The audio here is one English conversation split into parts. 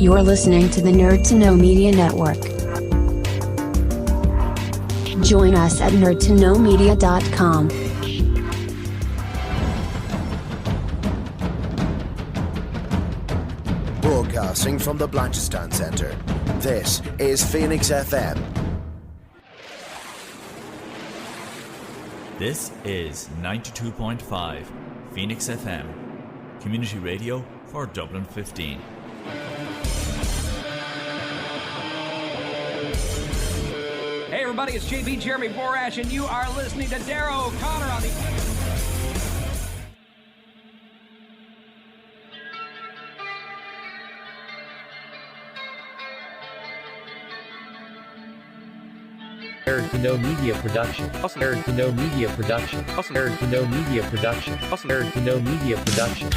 You're listening to the Nerd to Know Media Network. Join us at nerdtoknowmedia.com. Broadcasting from the Blanchistan Centre, this is Phoenix FM. This is 92.5 Phoenix FM, community radio for Dublin 15. Hey everybody, it's JB Jeremy Borash, and you are listening to Darrow O'Connor on the... Nerd to Know Media Production. Nerd to Know Media Production. Nerd to Know Media Production. Nerd to Know Media Production.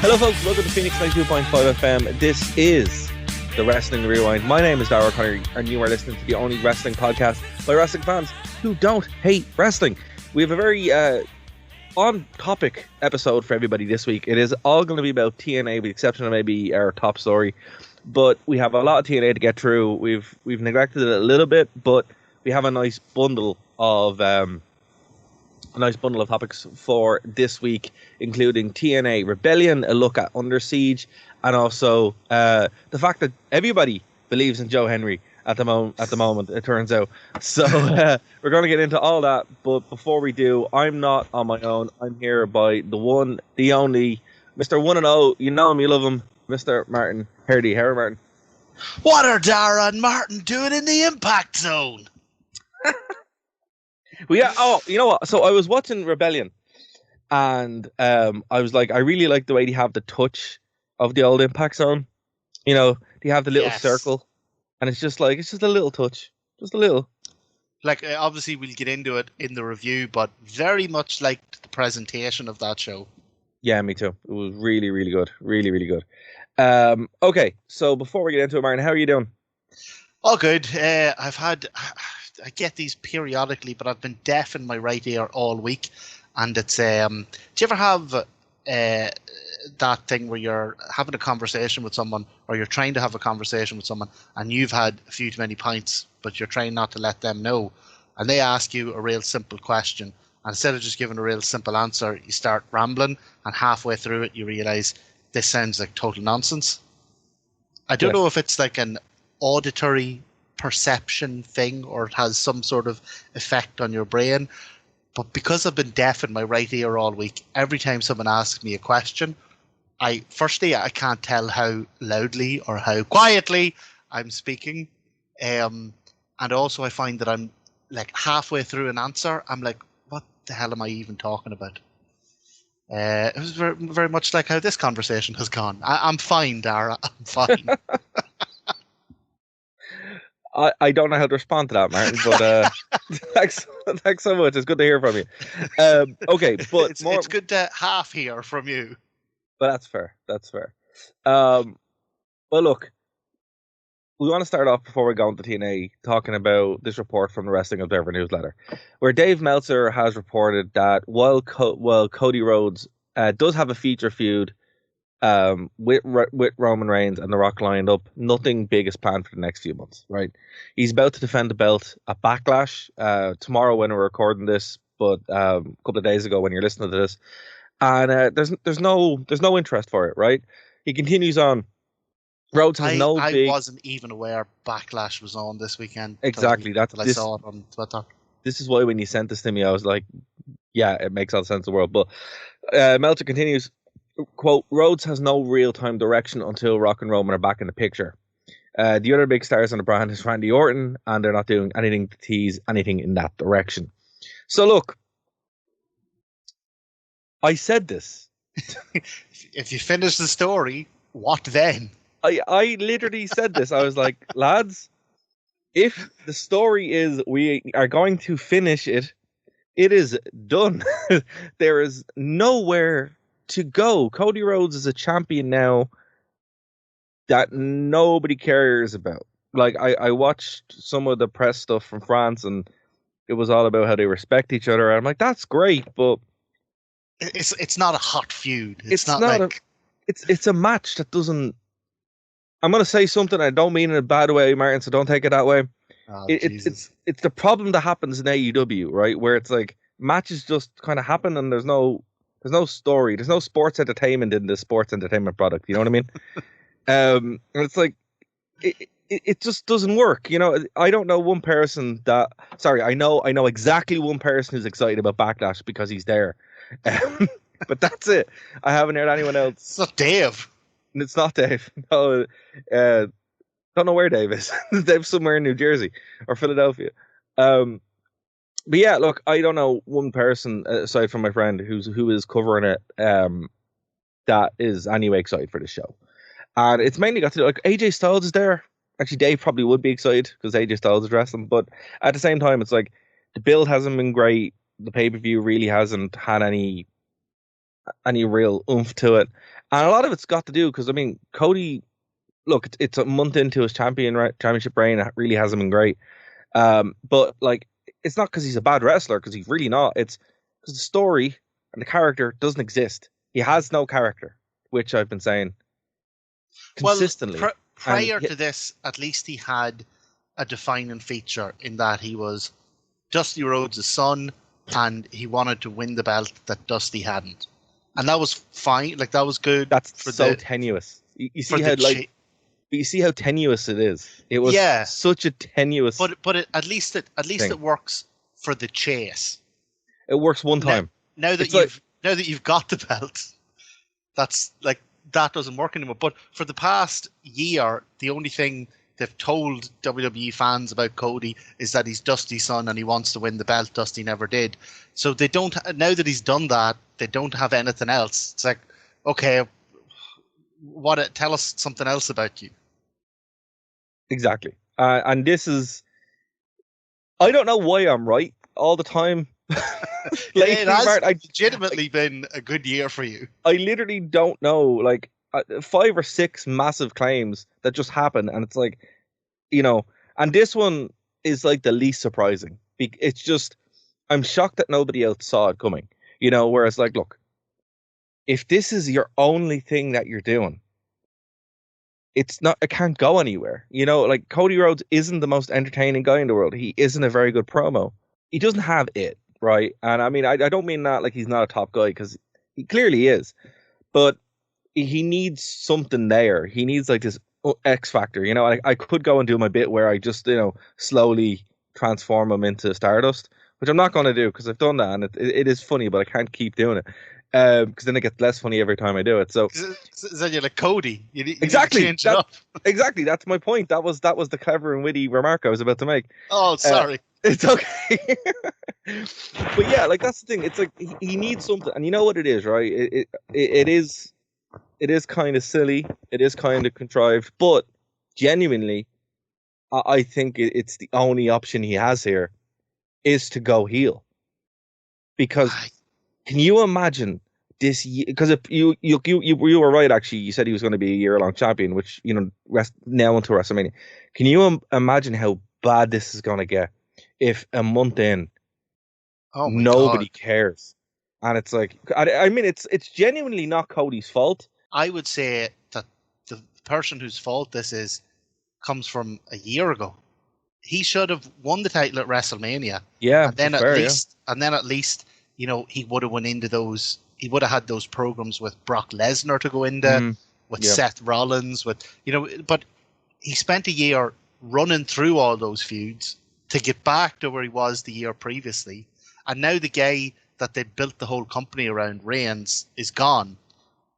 Hello folks, welcome to Phoenix 92.5 FM. This is the Wrestling Rewind. My name is Darragh O'Connor, and you are listening to the only wrestling podcast by wrestling fans who don't hate wrestling. We have a very on-topic episode for everybody this week. It is all going to be about TNA, with the exception of maybe our top story. But we have a lot of TNA to get through. We've neglected it a little bit, but we have a nice bundle of topics for this week, including TNA Rebellion, a look at Under Siege, and also the fact that everybody believes in Joe Hendry at the moment, it turns out. So we're going to get into all that, but before we do, I'm not on my own. I'm here by the one, the only, Mr. 1-0. You know him, you love him, Mr. Martin Hardy. How are Martin? What are Dara and Martin doing in the Impact Zone? Well, yeah. Oh, you know what? So I was watching Rebellion, and I was like, I really like the way they have the touch of the old Impact Zone. You know, they have the little circle, and it's just a little touch, just a little. Like, obviously, we'll get into it in the review, but very much like the presentation of that show. Yeah, me too. It was really, really good, really, really good. Okay, so before we get into it, Martin, how are you doing? All good. I get these periodically, but I've been deaf in my right ear all week. And it's, do you ever have that thing where you're having a conversation with someone, or you're trying to have a conversation with someone, and you've had a few too many pints, but you're trying not to let them know, and they ask you a real simple question, and instead of just giving a real simple answer, you start rambling, and halfway through it, you realize this sounds like total nonsense. I don't know if it's like an auditory perception thing, or it has some sort of effect on your brain, but because I've been deaf in my right ear all week, every time someone asks me a question, I can't tell how loudly or how quietly I'm speaking, and also I find that I'm like halfway through an answer, I'm like, what the hell am I even talking about? It was very, very much like how this conversation has gone. I'm fine, Dara, I'm fine. I don't know how to respond to that, Martin, but thanks so much. It's good to hear from you. Okay, but it's good to half hear from you. But that's fair. That's fair. Well, look, we want to start off before we go into TNA talking about this report from the Wrestling Observer newsletter, where Dave Meltzer has reported that while Cody Rhodes does have a feature feud with Roman Reigns and The Rock lined up, nothing big is planned for the next few months, right? He's about to defend the belt at Backlash tomorrow when we're recording this, but a couple of days ago when you're listening to this, and there's no interest for it, right? He continues on. Rhodes has I wasn't even aware Backlash was on this weekend. Exactly, I saw it on Twitter. This is why when you sent this to me, I was like, yeah, it makes all the sense in the world. But Meltzer continues, quote, Rhodes has no real-time direction until Rock and Roman are back in the picture. The other big stars on the brand is Randy Orton, and they're not doing anything to tease anything in that direction. So look, I said this. If you finish the story, what then? I literally said this. I was like, lads, if the story is we are going to finish it, it is done. There is nowhere to go. Cody Rhodes is a champion now that nobody cares about. like I watched some of the press stuff from France, and it was all about how they respect each other. And I'm like, that's great, but It's not a hot feud. it's not it's a match that doesn't. I'm gonna say something I don't mean in a bad way, Martin, so don't take it that way. Oh, It's the problem that happens in AEW, right? Where it's like matches just kind of happen and there's no story, there's no sports entertainment in the sports entertainment product. You know what I mean? And it's like it just doesn't work. You know, I don't know one person that. Sorry, I know exactly one person who's excited about Backlash because he's there, but that's it. I haven't heard anyone else. It's not Dave. It's not Dave. No, don't know where Dave is. Dave's somewhere in New Jersey or Philadelphia. But yeah, look, I don't know one person aside from my friend who is covering it that is anyway excited for the show. And it's mainly got to do, like, AJ Styles is there. Actually, Dave probably would be excited because AJ Styles is wrestling. But at the same time, it's like the build hasn't been great. The pay-per-view really hasn't had any real oomph to it. And a lot of it's got to do because, I mean, Cody, look, it's a month into his championship reign. It really hasn't been great. But, like, it's not because he's a bad wrestler, because he's really not. It's because the story and the character doesn't exist. He has no character, which I've been saying consistently. Well, prior to this, at least he had a defining feature in that he was Dusty Rhodes' son, and he wanted to win the belt that Dusty hadn't. And that was fine. Like, that was good. That's tenuous. You see how you see how tenuous it is. It was such a tenuous. But at least it works for the chase. It works one time. Now that you've got the belt, that's like that doesn't work anymore. But for the past year, the only thing they've told WWE fans about Cody is that he's Dusty's son and he wants to win the belt. Dusty never did. So they don't. Now that he's done that, they don't have anything else. It's like, okay, tell us something else about you. Exactly. And this is, I don't know why I'm right all the time. It has legitimately been a good year for you. I literally don't know, like 5 or 6 massive claims that just happen, and it's like, you know, and this one is like the least surprising. It's just, I'm shocked that nobody else saw it coming, you know, whereas, like, look, if this is your only thing that you're doing, it can't go anywhere. You know, like, Cody Rhodes isn't the most entertaining guy in the world. He isn't a very good promo. He doesn't have it, right? And I mean, I don't mean that like he's not a top guy, because he clearly is. But he needs something there. He needs like this X factor. You know, I could go and do my bit where I just, you know, slowly transform him into Stardust, which I'm not going to do because I've done that. And it is funny, but I can't keep doing it. Because then it gets less funny every time I do it. So then you're like Cody. You exactly. Need to change it up. Exactly. That's my point. That was the clever and witty remark I was about to make. Oh, sorry. It's okay. But yeah, like, that's the thing. It's like he needs something, and you know what it is, right? It is kind of silly. It is kind of contrived, but genuinely, I think it's the only option he has here is to go heel. Because can you imagine this year? Because if you were right, actually, you said he was going to be a year-long champion, which, you know, now into WrestleMania. Can you imagine how bad this is going to get if a month in, nobody cares? And it's like, I mean, it's genuinely not Cody's fault. I would say that the person whose fault this is comes from a year ago. He should have won the title at WrestleMania. Yeah, and then at least, you know, he would have went into those. He would have had those programs with Brock Lesnar to go into, with Seth Rollins, with, you know. But he spent a year running through all those feuds to get back to where he was the year previously, and now the guy that they built the whole company around, Reigns, is gone.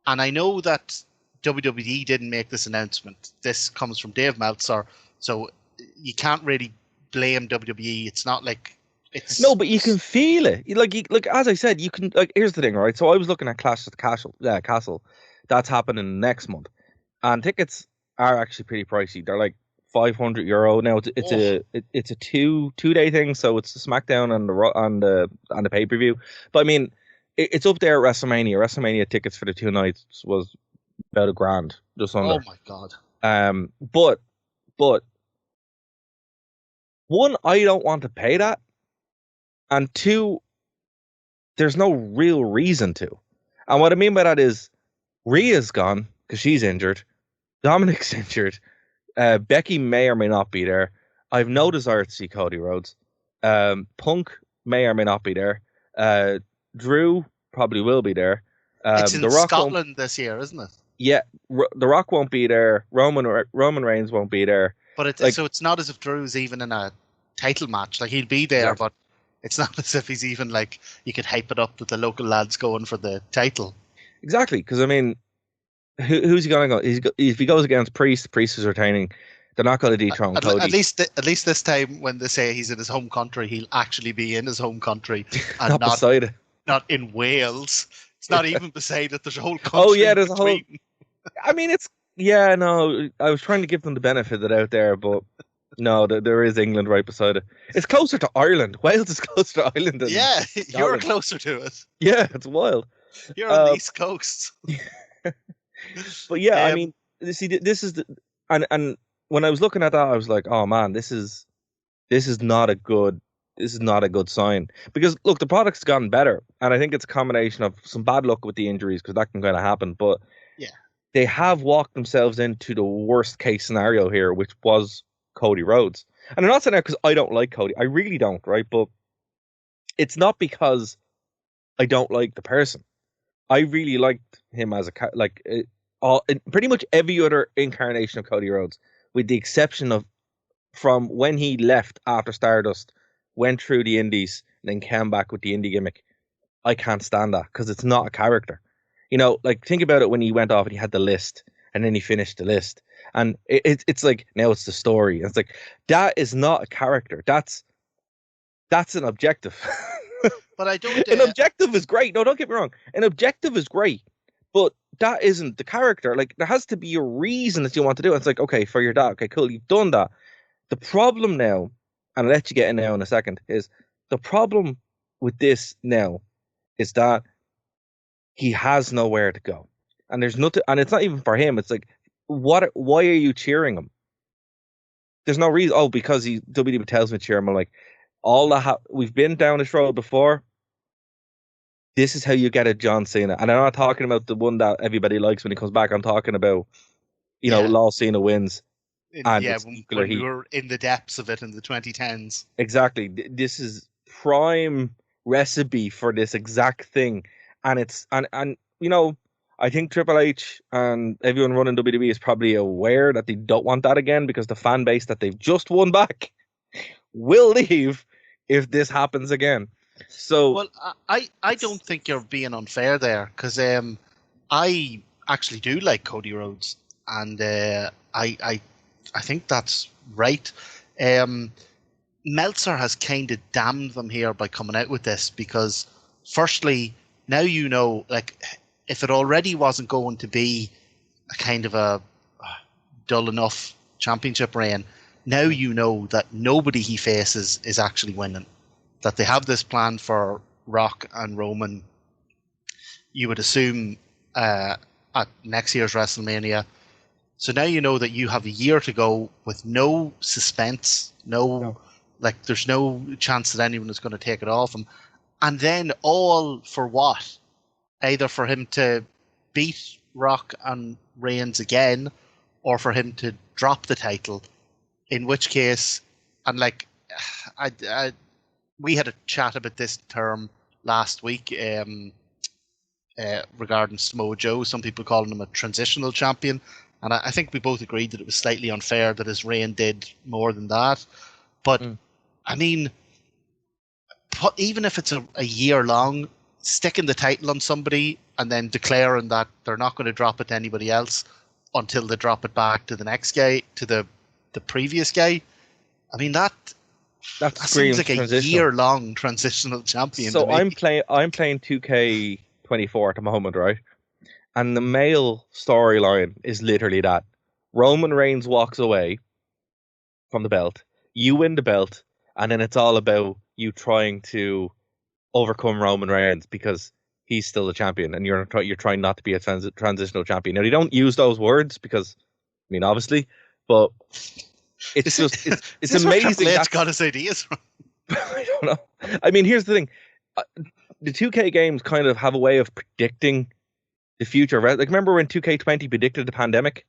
And I know that WWE didn't make this announcement. This comes from Dave Meltzer, so you can't really blame WWE. It's not like it's... No, but you can feel it. Like as I said, you can, like, here's the thing, right? So I was looking at Clash at the Castle. That's happening next month, and tickets are actually pretty pricey. They're like €500 now. It's a two-day thing, so it's the SmackDown and the pay-per-view. But I mean, it's up there at WrestleMania. WrestleMania tickets for the 2 nights was about $1,000, just under. Oh my god. But one, I don't want to pay that, and two, there's no real reason to. And what I mean by that is Rhea's gone because she's injured. Dominic's injured. Becky may or may not be there. I've no desire to see Cody Rhodes. Punk may or may not be there. Drew probably will be there. It's in The Rock Scotland this year, isn't it? Yeah, The Rock won't be there. Roman Reigns won't be there. But so it's not as if Drew's even in a title match. Like, he'll be there, but it's not as if he's even like, you could hype it up that the local lad's going for the title. Exactly, because I mean, who's he going to go? If he goes against Priest is retaining. They're not going to dethrone Cody. At least this time, when they say he's in his home country, he'll actually be in his home country and not beside it. Not in Wales. It's not even beside it. There's a whole country. Oh yeah, there's between. a whole. I mean, no. I was trying to give them the benefit of it out there, but no, there is England right beside it. It's closer to Ireland. Wales is closer to Ireland than you're Scotland. closer to it. Yeah, it's wild. You're on the East Coast. But yeah, I mean, see, this is and when I was looking at that, I was like, oh man, this is not a good sign, because look, the product's gotten better, and I think it's a combination of some bad luck with the injuries, because that can kind of happen, but yeah, they have walked themselves into the worst case scenario here, which was Cody Rhodes. And I'm not saying that because I don't like Cody. I really don't, right? But it's not because I don't like the person. I really liked him as pretty much every other incarnation of Cody Rhodes, with the exception of from when he left after Stardust, went through the indies, and then came back with the indie gimmick. I can't stand that, because it's not a character. You know, like, think about it when he went off and he had the list, and then he finished the list. And it's like, now it's the story. And it's like, that is not a character. That's an objective. But I don't. An objective is great. No, don't get me wrong. An objective is great. But that isn't the character. Like, there has to be a reason that you want to do it. It's like, okay, for your dad. Okay, cool. You've done that. The problem now, and I'll let you get in now in a second, is the problem with this now is that he has nowhere to go. And there's nothing, and it's not even for him. It's like, why are you cheering him? There's no reason. Oh, because WWE tells me to cheer him. I'm like, we've been down this road before. This is how you get a John Cena. And I'm not talking about the one that everybody likes when he comes back. I'm talking about, Law Cena wins. When we were in the depths of it in the 2010s. Exactly. This is prime recipe for this exact thing. And it's, and I think Triple H and everyone running WWE is probably aware that they don't want that again, because the fan base that they've just won back will leave if this happens again. So, well, I don't think you're being unfair there, because I actually do like Cody Rhodes, and I think that's right. Meltzer has kind of damned them here by coming out with this, because firstly, now like, if it already wasn't going to be a kind of a dull enough championship reign, now that nobody he faces is actually winning. That they have this plan for Rock and Roman, you would assume, at next year's WrestleMania. So now you know that you have a year to go with no suspense, like, there's no chance that anyone is going to take it off him. And then all for what? Either for him to beat Rock and Reigns again, or for him to drop the title. In which case, and like, we had a chat about this term last week regarding Samoa Joe. Some people calling him a transitional champion. And I think we both agreed that it was slightly unfair that his reign did more than that. But, I mean, even if it's a year long, sticking the title on somebody and then declaring that they're not going to drop it to anybody else until they drop it back to the next guy, to the previous guy. I mean, that seems like a year-long transitional champion. So I'm playing 2K24 at the moment, right? And the male storyline is literally that Roman Reigns walks away from the belt, you win the belt, and then it's all about you trying to overcome Roman Reigns because he's still the champion, and you're trying not to be a transitional champion. Now, they don't use those words because, I mean, obviously, but It's just it's Is this where amazing. Triple H That's- got his ideas from? I don't know. I mean, here's the thing: the 2K games kind of have a way of predicting the future. Right? Like, remember when 2K20 predicted the pandemic,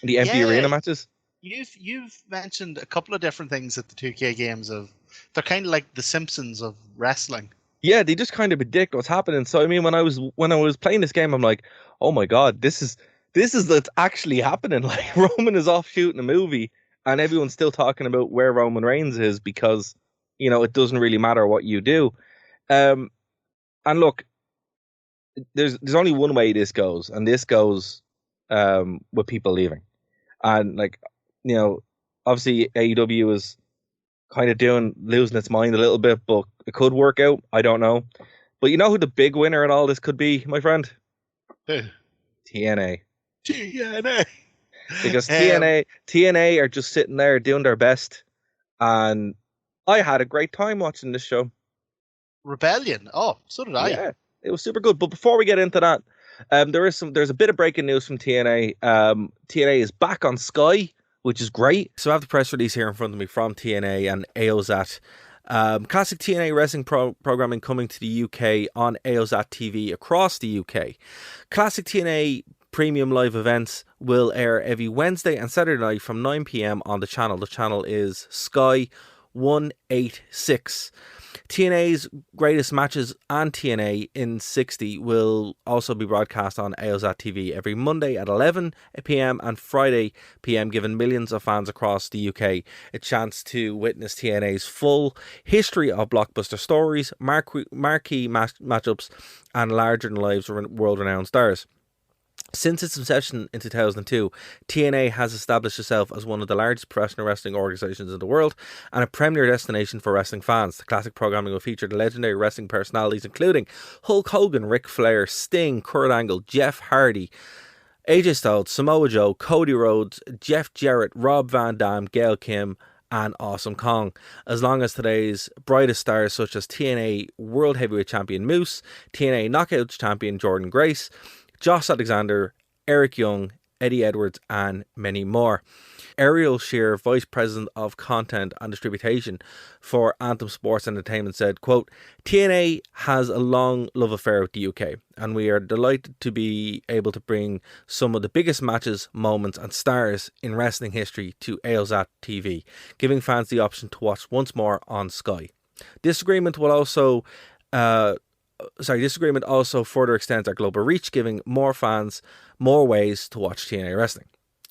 the empty Yeah. arena matches? You've mentioned a couple of different things that the 2K games have. They're kind of like the Simpsons of wrestling. Yeah, they just kind of predict what's happening. So I mean, when I was playing this game, I'm like, oh my god, this is what's actually happening. Like, Roman is off shooting a movie, and everyone's still talking about where Roman Reigns is because it doesn't really matter what you do. And look, there's only one way this goes, and this goes with people leaving, and like obviously AEW is kind of losing its mind a little bit, but it could work out. I don't know. But you know who the big winner in all this could be, my friend? Who? TNA. TNA. Because TNA are just sitting there doing their best. And I had a great time watching this show. Rebellion. Oh, so did I. Yeah, it was super good. But before we get into that, there's a bit of breaking news from TNA. TNA is back on Sky, which is great. So I have the press release here in front of me from TNA and Ayozat. Classic TNA wrestling programming coming to the UK on Ayozat TV across the UK. Classic TNA premium live events will air every Wednesday and Saturday night from 9 p.m. on the channel. The channel is Sky 186. TNA's greatest matches and TNA in 60 will also be broadcast on Ayozat TV every Monday at 11 p.m. and Friday p.m., giving millions of fans across the UK a chance to witness TNA's full history of blockbuster stories, marquee matchups, and larger-than-life world-renowned stars. Since its inception in 2002, TNA has established itself as one of the largest professional wrestling organizations in the world and a premier destination for wrestling fans. The classic programming will feature the legendary wrestling personalities including Hulk Hogan, Ric Flair, Sting, Kurt Angle, Jeff Hardy, AJ Styles, Samoa Joe, Cody Rhodes, Jeff Jarrett, Rob Van Dam, Gail Kim, and Awesome Kong, as long as today's brightest stars such as TNA World Heavyweight Champion Moose, TNA Knockouts Champion Jordan Grace, Josh Alexander, Eric Young, Eddie Edwards, and many more. Ariel Shear, Vice President of Content and Distribution for Anthem Sports Entertainment, said, quote, TNA has a long love affair with the UK, and we are delighted to be able to bring some of the biggest matches, moments, and stars in wrestling history to Ayozat TV, giving fans the option to watch once more on Sky. This agreement also further extends our global reach, giving more fans more ways to watch TNA wrestling.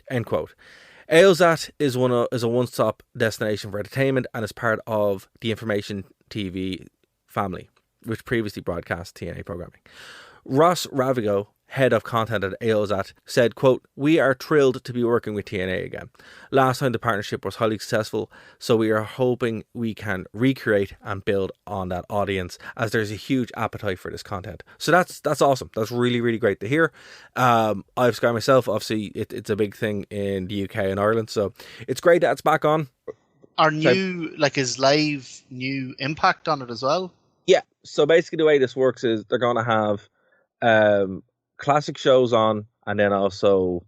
End quote. Ayozat is a one-stop destination for entertainment and is part of the Information TV family, which previously broadcast TNA programming. Ross Ravigo, head of content at Ayozat, said, quote, we are thrilled to be working with TNA again. Last time the partnership was highly successful, so we are hoping we can recreate and build on that audience as there's a huge appetite for this content. So that's awesome. That's really, really great to hear. I've Sky myself. Obviously, it's a big thing in the UK and Ireland, so it's great that it's back on. Is live new Impact on it as well? Yeah. So basically the way this works is they're going to have classic shows on, and then also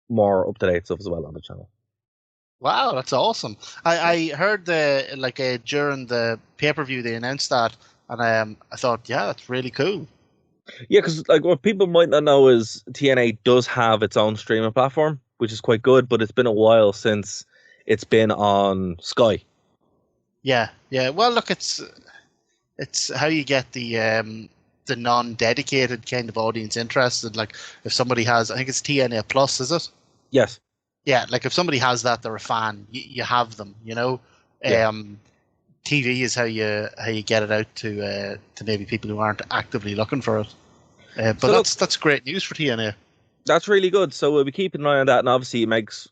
more up-to-date stuff as well on the channel. Wow, that's awesome. I heard during the pay-per-view they announced that, and I thought, yeah, that's really cool. Yeah, because what people might not know is TNA does have its own streaming platform, which is quite good, but it's been a while since it's been on Sky. Yeah. Well, look, it's how you get the non-dedicated kind of audience interested. Like if somebody has, I think it's TNA Plus, is it? Yes. Yeah, like if somebody has that, they're a fan. You have them, Yeah. TV is how you get it out to maybe people who aren't actively looking for it. But that's great news for TNA. That's really good. So we'll be keeping an eye on that, and obviously it makes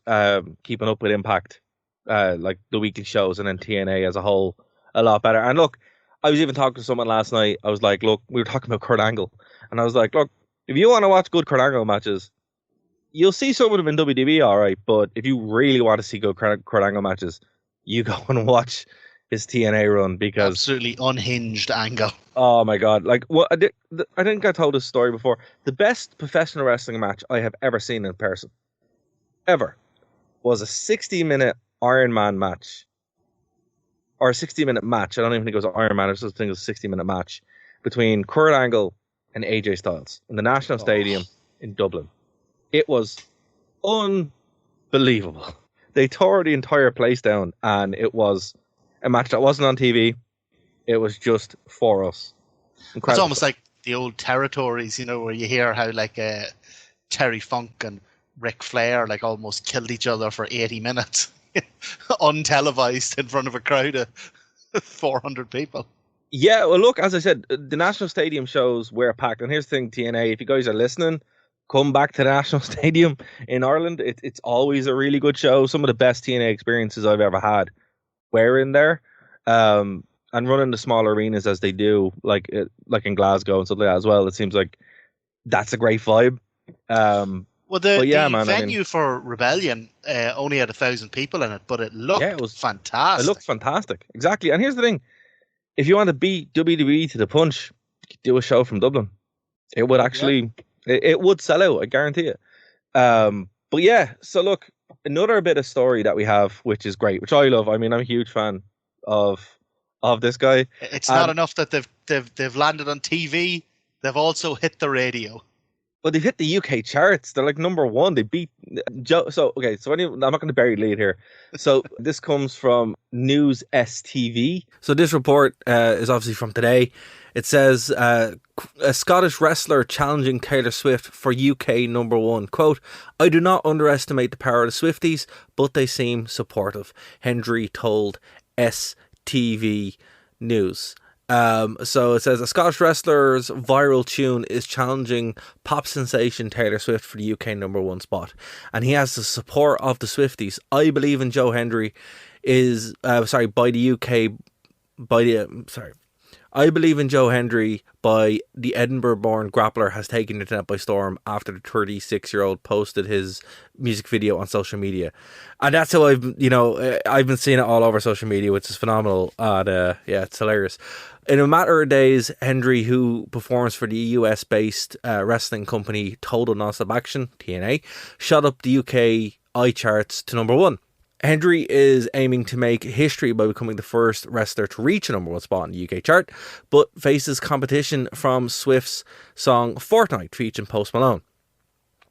keeping up with Impact, like the weekly shows, and then TNA as a whole, a lot better. And look, I was even talking to someone last night. I was like, look, we were talking about Kurt Angle. And I was like, look, if you want to watch good Kurt Angle matches, you'll see some of them in WWE, all right. But if you really want to see good Kurt Angle matches, you go and watch his TNA run, because... Absolutely unhinged Angle. Oh, my God. Like, I think I told this story before. The best professional wrestling match I have ever seen in person. Ever. was a 60-minute Iron Man match. Or a 60-minute match. I don't even think it was an Iron Man. I just think it was a 60-minute match between Kurt Angle and AJ Styles in the National Stadium in Dublin. It was unbelievable. They tore the entire place down, and it was a match that wasn't on TV. It was just for us. Incredible. It's almost like the old territories, you know, where you hear how like Terry Funk and Ric Flair like almost killed each other for 80 minutes, untelevised in front of a crowd of 400 people. Yeah, well, look, as I said, the National Stadium shows were packed. And here's the thing, TNA, if you guys are listening, come back to the National Stadium in Ireland. It's always a really good show. Some of the best TNA experiences I've ever had were in there. And running the small arenas as they do, like in Glasgow and stuff like that as well, it seems like that's a great vibe. Well, the man, venue for Rebellion only had 1,000 people in it, but it looked fantastic. It looked fantastic, exactly. And here's the thing: if you want to beat WWE to the punch, you could do a show from Dublin. It would actually, it would sell out, I guarantee it. But yeah, so look, another bit of story that we have, which is great, which I love. I mean, I'm a huge fan of this guy. It's not enough that they've landed on TV; they've also hit the radio. Well, they've hit the UK charts. They're like number one. They beat Joe. So I'm not going to bury lead here. So this comes from News STV. So this report is obviously from today. It says a Scottish wrestler challenging Taylor Swift for UK number one. Quote, "I do not underestimate the power of the Swifties, but they seem supportive," Hendry told STV News. So it says a Scottish wrestler's viral tune is challenging pop sensation Taylor Swift for the UK number one spot, and he has the support of the Swifties. I believe in Joe Hendry I believe in Joe Hendry by the Edinburgh-born grappler has taken the internet by storm after the 36-year-old posted his music video on social media. And that's how I've been seeing it all over social media, which is phenomenal. And it's hilarious. In a matter of days, Hendry, who performs for the US-based wrestling company Total Nonstop Action, TNA, shot up the UK iCharts to number one. Hendry is aiming to make history by becoming the first wrestler to reach a number one spot in the UK chart, but faces competition from Swift's song Fortnite featuring Post Malone.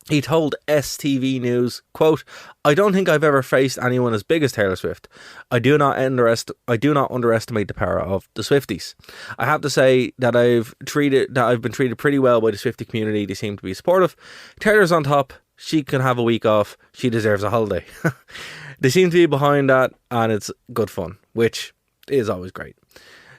He told STV News, quote, "I don't think I've ever faced anyone as big as Taylor Swift. I do not underestimate the power of the Swifties. I have to say that I've been treated pretty well by the Swiftie community. They seem to be supportive. Taylor's on top. She can have a week off. She deserves a holiday." They seem to be behind that, and it's good fun, which is always great.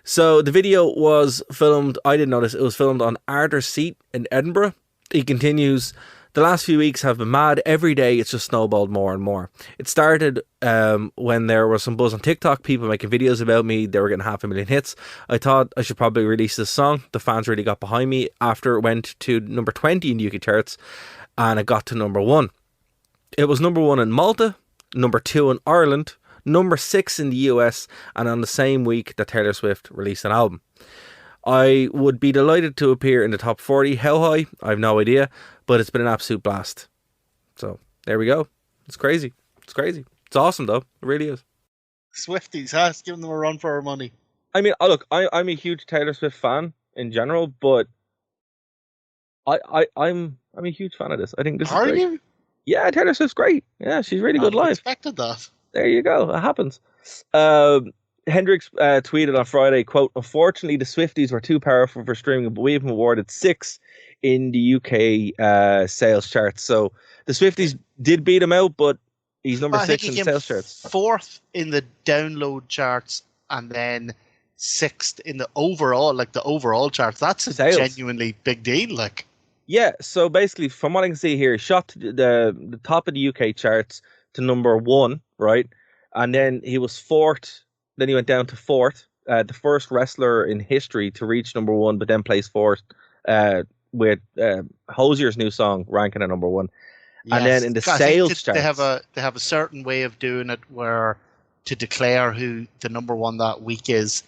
So the video was filmed, I didn't notice, it was filmed on Arthur's Seat in Edinburgh. He continues, "The last few weeks have been mad. Every day it's just snowballed more and more. It started when there was some buzz on TikTok, people making videos about me. They were getting 500,000 hits. I thought I should probably release this song. The fans really got behind me after it went to number 20 in the UK charts, and it got to number one. It was number one in Malta, number 2 in Ireland, number 6 in the US, and on the same week that Taylor Swift released an album. I would be delighted to appear in the top 40. How high? I have no idea, but it's been an absolute blast." So there we go. It's crazy. It's crazy. It's awesome though. It really is. Swifties, huh? It's giving them a run for our money. I mean, look, I'm a huge Taylor Swift fan in general, but I'm a huge fan of this. I think this is great. Are you? Yeah, Taylor Swift's great. Yeah, she's really good live. I expected that. There you go. It happens. Hendrix tweeted on Friday, quote, "Unfortunately, the Swifties were too powerful for streaming, but we've been awarded 6 in the UK sales charts." So the Swifties did beat him out, but he's number 6 in the sales charts. 4th in the download charts, and then 6th in the overall charts. That's a genuinely big deal. Like, yeah, so basically, from what I can see here, he shot to the top of the UK charts to number 1, right? And then he was 4th. Then he went down to 4th. The first wrestler in history to reach number 1, but then placed 4th with Hosier's new song ranking at number 1. Yes. And then in the sales charts, they have a certain way of doing it where to declare who the number 1 that week is,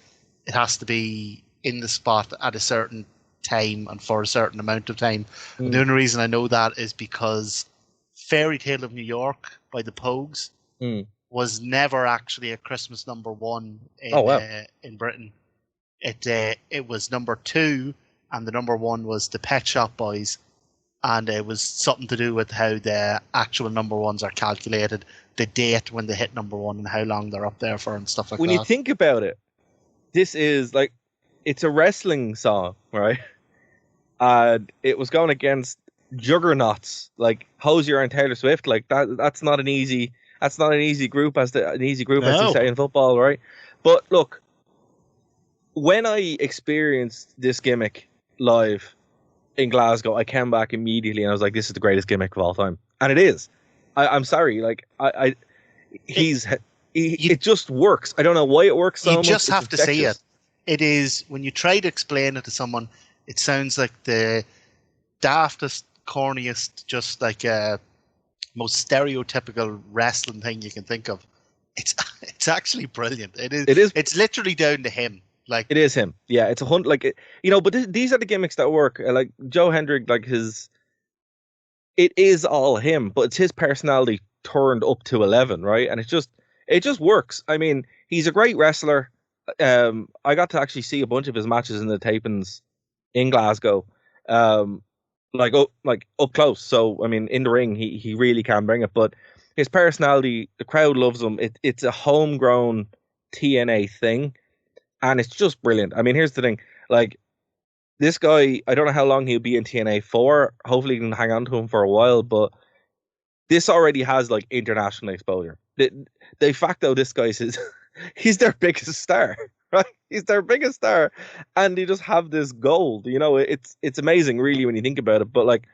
it has to be in the spot at a certain time and for a certain amount of time. And the only reason I know that is because Fairy Tale of New York by the Pogues was never actually a Christmas number one in Britain. It was number 2, and the number 1 was the Pet Shop Boys, and it was something to do with how the actual number ones are calculated, the date when they hit number 1, and how long they're up there for, and stuff like that. When you think about it, this is like, it's a wrestling song, right? And it was going against juggernauts like Hosier and Taylor Swift. Like that's not an easy group as they say in football, right? But look, when I experienced this gimmick live in Glasgow, I came back immediately and I was like, this is the greatest gimmick of all time. And it is. I'm sorry, like it just works. I don't know why it works so much. You just have to see it. It is, when you try to explain it to someone, it sounds like the daftest, corniest, just like most stereotypical wrestling thing you can think of. It's actually brilliant. It is. It's literally down to him. Like, it is him. Yeah, it's a hunt. Like, but these are the gimmicks that work. Like Joe Hendry, like it is all him, but it's his personality turned up to 11, right? And it just works. I mean, he's a great wrestler. I got to actually see a bunch of his matches in the tapings in Glasgow, like up close. So I mean, in the ring, he really can bring it. But his personality, the crowd loves him. It's a homegrown TNA thing, and it's just brilliant. I mean, here's the thing: like, this guy, I don't know how long he'll be in TNA for. Hopefully, you can hang on to him for a while. But this already has like international exposure. De facto, this guy's he's their biggest star. Right, he's their biggest star, and they just have this gold. It's amazing, really, when you think about it. But like,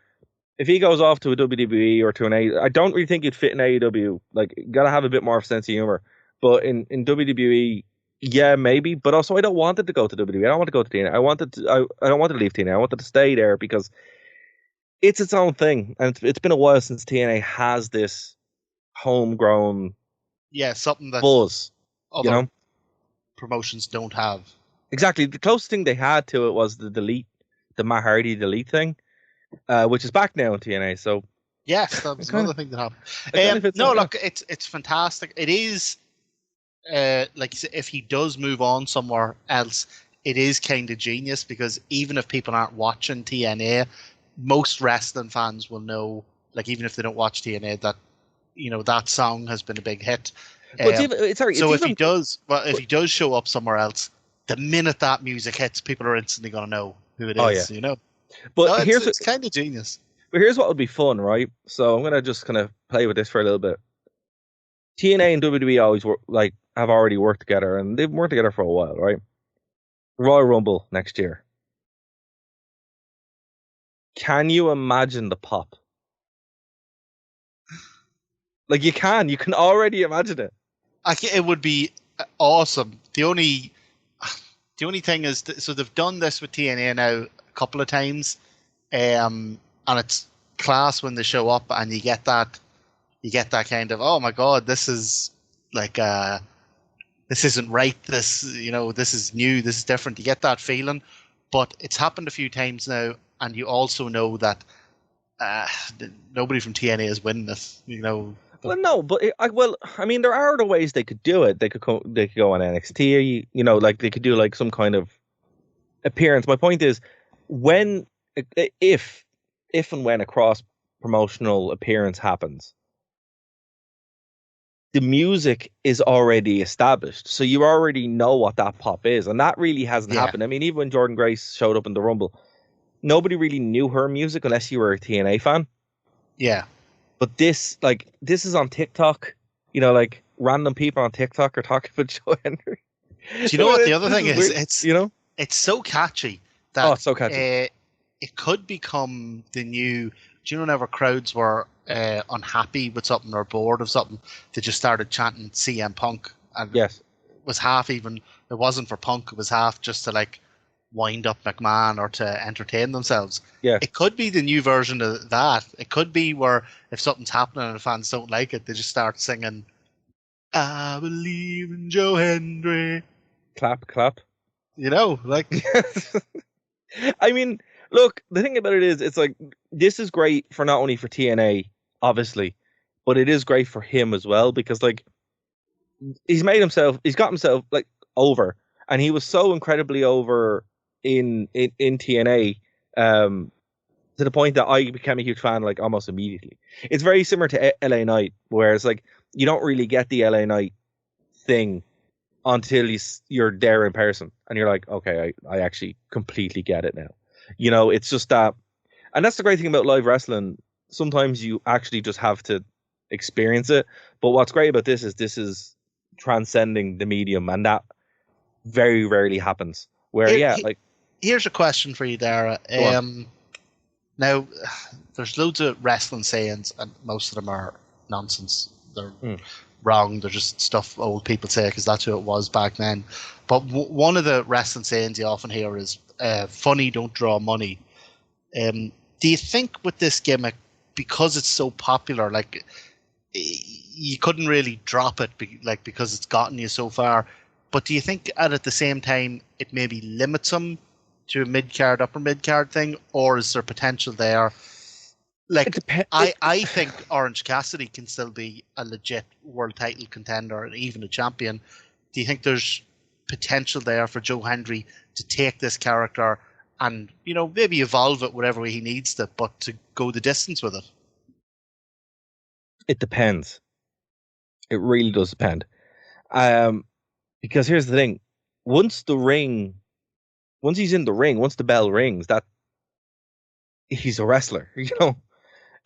if he goes off to a WWE or to an A, I don't really think he'd fit in AEW. Like, you gotta have a bit more of a sense of humor. But in WWE, yeah, maybe. But also, I don't want it to go to WWE. I don't want to go to TNA. I don't want to leave TNA. I wanted to stay there because it's its own thing, and it's been a while since TNA has this homegrown, something that buzz. Promotions don't have. Exactly. The closest thing they had to it was the Matt Hardy delete thing, which is back now in TNA. So yes, that was another thing that happened. Look, it's fantastic. It is like, if he does move on somewhere else, it is kind of genius, because even if people aren't watching TNA, most wrestling fans will know. Like, even if they don't watch TNA, that that song has been a big hit. If he does show up somewhere else, the minute that music hits, people are instantly going to know who it is. But it's kind of genius. But here's what would be fun, right? So I'm gonna just kind of play with this for a little bit. TNA and WWE always have already worked together, and they've worked together for a while, right? Royal Rumble next year. Can you imagine the pop? Like, you can already imagine it. It would be awesome. The only thing is, so they've done this with TNA now a couple of times, and it's class when they show up and you get that kind of, oh my god, this is like this isn't right. This this is new. This is different. You get that feeling, but it's happened a few times now, and you also know that nobody from TNA is winning this. Well, no, but I mean, there are other ways they could do it. They could go on NXT, like they could do like some kind of appearance. My point is, if and when a cross promotional appearance happens, the music is already established, so you already know what that pop is, and that really hasn't happened. I mean, even when Jordan Grace showed up in the Rumble, nobody really knew her music unless you were a TNA fan. Yeah. But this is on TikTok. Like, random people on TikTok are talking about Joe Hendry. Do you know what the other thing is? It's so catchy that so catchy. It could become the new. Do you know, whenever crowds were unhappy with something or bored of something, they just started chanting CM Punk, and it was half, even it wasn't for Punk, it was half just to like wind up McMahon or to entertain themselves. Yeah, it could be the new version of that. It could be where if something's happening and the fans don't like it, they just start singing, "I believe in Joe Hendry." Clap, clap. Like. I mean, look, the thing about it is, it's like, this is great for not only for TNA, obviously, but it is great for him as well because like he's got himself like over, and he was so incredibly over in TNA, to the point that I became a huge fan like almost immediately. It's very similar to LA Knight, where it's like you don't really get the LA Knight thing until you're there in person, and you're like, okay, I actually completely get it now. You know, it's just that, and that's the great thing about live wrestling. Sometimes you actually just have to experience it. But what's great about this is transcending the medium, and that very rarely happens. Where here's a question for you, Dara. Now, there's loads of wrestling sayings, and most of them are nonsense. They're wrong. They're just stuff old people say because that's who it was back then. But one of the wrestling sayings you often hear is "funny don't draw money." Do you think with this gimmick, because it's so popular, like you couldn't really drop it, because it's gotten you so far? But do you think at the same time it maybe limits him to a mid-card, upper mid-card thing, or is there potential there? Like, I think Orange Cassidy can still be a legit world title contender and even a champion. Do you think there's potential there for Joe Hendry to take this character and, maybe evolve it whatever way he needs to, but to go the distance with it? It depends. It really does depend. Because here's the thing. Once he's in the ring, once the bell rings, that he's a wrestler,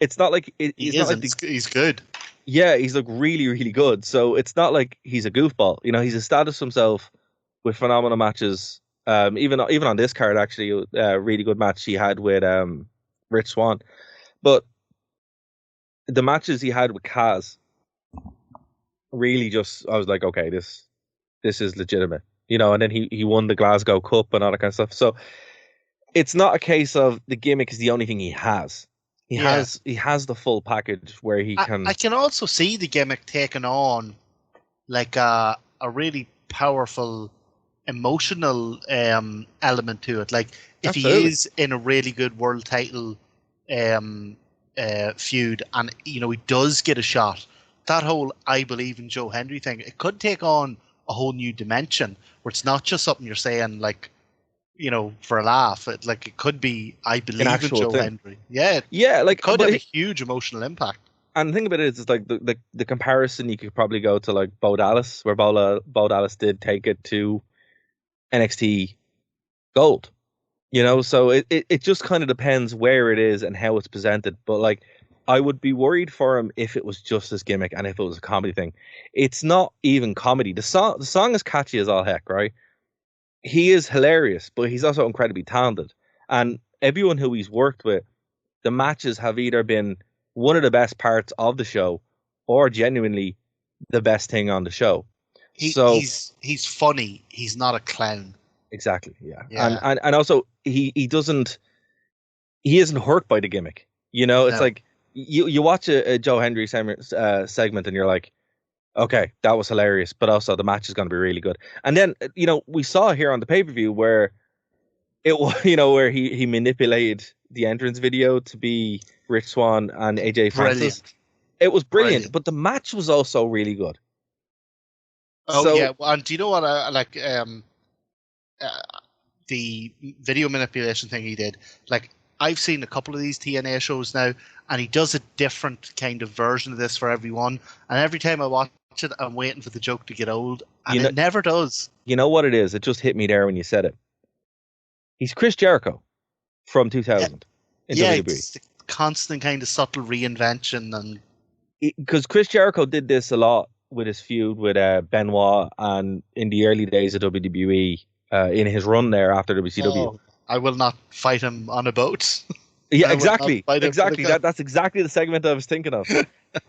It's not like he's good. Yeah, he's like really, really good. So it's not like he's a goofball. He's established himself with phenomenal matches. Even on this card, actually, a really good match he had with Rich Swann. But the matches he had with Kaz really I was like, okay, this is legitimate. And then he won the Glasgow Cup and all that kind of stuff. So it's not a case of the gimmick is the only thing he has. He has the full package where he can. I can also see the gimmick taking on like a really powerful emotional element to it. Like if Absolutely. he is in a really good world title feud, and he does get a shot, that whole "I believe in Joe Hendry" thing, it could take on a whole new dimension where it's not just something you're saying like, for a laugh. It could be "I believe in Joe Hendry." Yeah, like it could have a huge emotional impact. And the thing about it is, it's like the comparison you could probably go to like Bo Dallas, where Bo Dallas did take it to NXT Gold. So it just kind of depends where it is and how it's presented. But like, I would be worried for him if it was just this gimmick and if it was a comedy thing. It's not even comedy. The song is catchy as all heck, right? He is hilarious, but he's also incredibly talented. And everyone who he's worked with, the matches have either been one of the best parts of the show or genuinely the best thing on the show. He's funny. He's not a clown. Exactly, yeah. And also he isn't hurt by the gimmick. It's like you watch a Joe Hendry segment and you're like, okay, that was hilarious, but also the match is going to be really good. And then we saw here on the pay-per-view where it was where he manipulated the entrance video to be Rich Swann and AJ Francis. Brilliant. It was brilliant, but the match was also really good. And do you know what I like? The video manipulation thing he did, like, I've seen a couple of these TNA shows now, and he does a different kind of version of this for everyone. And every time I watch it, I'm waiting for the joke to get old, and it never does. You know what it is? It just hit me there when you said it. He's Chris Jericho from 2000 in WWE. It's the constant kind of subtle reinvention, and because Chris Jericho did this a lot with his feud with Benoit, and in the early days of WWE, in his run there after WCW. Oh, I will not fight him on a boat. Yeah, exactly. That's exactly the segment I was thinking of.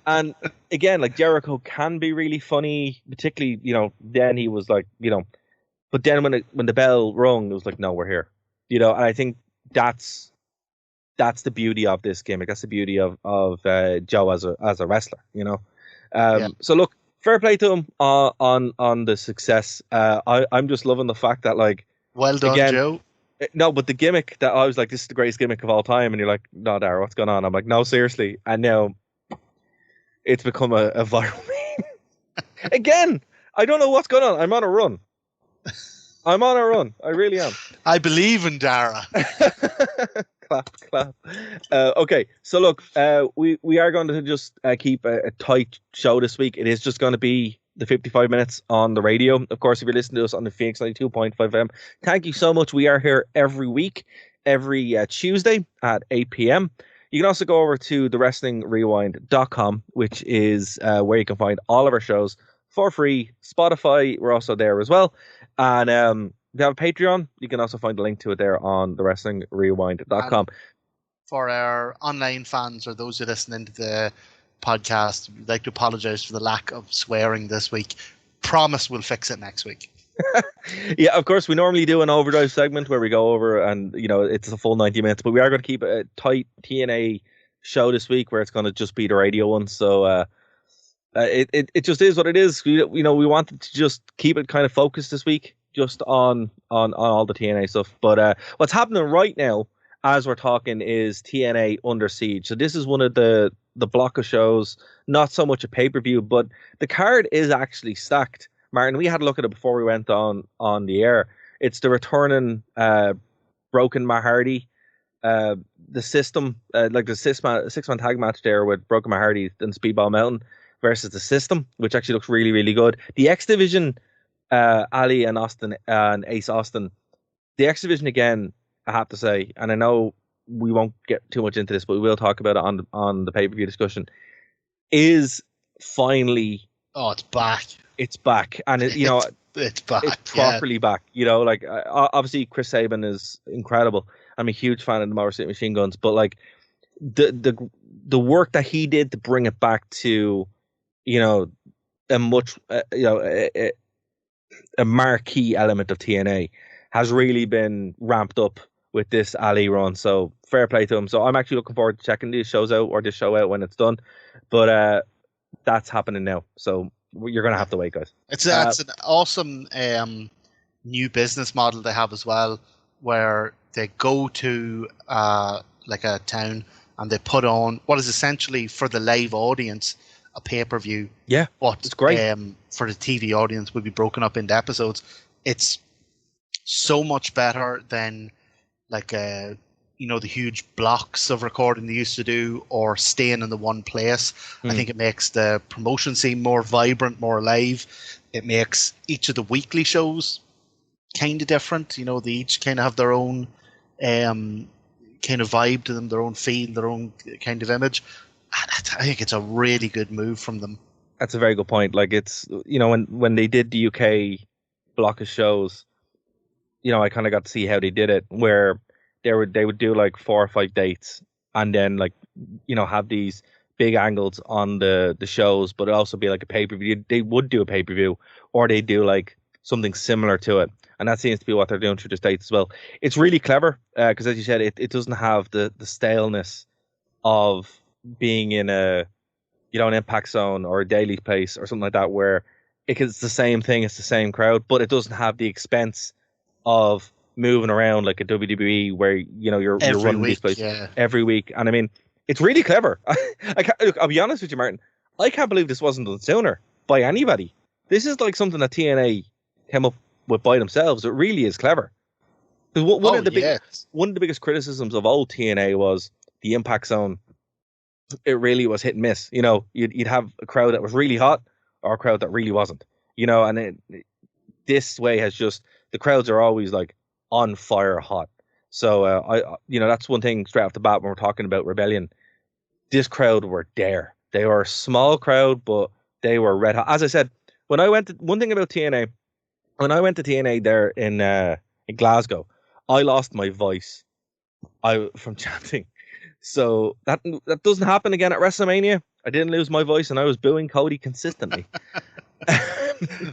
And again, like, Jericho can be really funny, particularly, then he was like, but then when the bell rung, it was like, no, we're here. And I think that's the beauty of this gimmick. That's the beauty of Joe as a wrestler, So look, fair play to him on the success. I'm just loving the fact that, like, well done, again, Joe. No, but the gimmick that I was like, this is the greatest gimmick of all time, and you're like, no, Dara, what's going on? I'm like, no, seriously. And now it's become a viral meme. Again, I don't know what's going on. I'm on a run. I really am. I believe in Dara. Clap. Okay, so look, we are going to just keep a tight show this week. It is just going to be the 55 minutes on the radio. Of course, if you're listening to us on the Phoenix 92.5 FM, thank you so much. We are here every week, every Tuesday at 8 p.m. You can also go over to thewrestlingrewind.com, which is where you can find all of our shows for free. Spotify, we're also there as well. And if you have a Patreon, you can also find a link to it there on thewrestlingrewind.com. For our online fans or those who are listening to the podcast, we'd like to apologize for the lack of swearing this week. Promise we'll fix it next week. Yeah, of course, we normally do an overdrive segment where we go over and, it's a full 90 minutes, but we are going to keep a tight TNA show this week where it's going to just be the radio one. So it just is what it is. We wanted to just keep it kind of focused this week, just on all the TNA stuff. But what's happening right now, as we're talking, is TNA Under Siege. So this is one of the block of shows, not so much a pay-per-view, but the card is actually stacked. Martin, we had a look at it before we went on the air. It's the returning Broken Matt Hardy, the System, like the six-man tag match there with Broken Matt Hardy and Speedball Mountain versus the System, which actually looks really, really good. The X Division, Ali and Austin and Ace Austin. The X Division again, I have to say, and I know we won't get too much into this, but we will talk about it on the pay-per-view discussion, is finally... Oh, it's back. It's back. And, it's back. It's properly back. Obviously Chris Sabin is incredible. I'm a huge fan of the Motor City Machine Guns, but, like, the work that he did to bring it back to, a much, a marquee element of TNA has really been ramped up with this Ali run. So fair play to him. So I'm actually looking forward to checking these shows out, or this show out when it's done. But that's happening now. So you're going to have to wait, guys. It's an awesome new business model they have as well, where they go to like a town and they put on what is essentially for the live audience a pay-per-view. Yeah, it's great. For the TV audience would be broken up into episodes. It's so much better than like the huge blocks of recording they used to do or staying in the one place. I think it makes the promotion seem more vibrant, more alive. It makes each of the weekly shows kind of different. They each kind of have their own kind of vibe to them, their own feel, their own kind of image. I think it's a really good move from them. That's a very good point. Like, it's, when they did the UK block of shows, I kind of got to see how they did it, where they would do like 4 or 5 dates and then, like, have these big angles on the shows, but it'd also be like a pay-per-view. They would do a pay-per-view, or they do like something similar to it. And that seems to be what they're doing through the States as well. It's really clever because, as you said, it doesn't have the staleness of being in an Impact Zone or a Daily Place or something like that, where it's the same thing, it's the same crowd, but it doesn't have the expense of moving around like a WWE, where you're running these places every week. And I mean, it's really clever. I'll be honest with you, Martin. I can't believe this wasn't done sooner by anybody. This is like something that TNA came up with by themselves. It really is clever. Because one of the biggest criticisms of old TNA was the Impact Zone. It really was hit and miss. You'd have a crowd that was really hot or a crowd that really wasn't. And this way has just, the crowds are always like on fire hot. So that's one thing straight off the bat when we're talking about Rebellion. This crowd were there. They were a small crowd, but they were red hot. As I said, one thing about TNA, when I went to TNA there in Glasgow, I lost my voice from chanting. So that doesn't happen again at WrestleMania. I didn't lose my voice, and I was booing Cody consistently.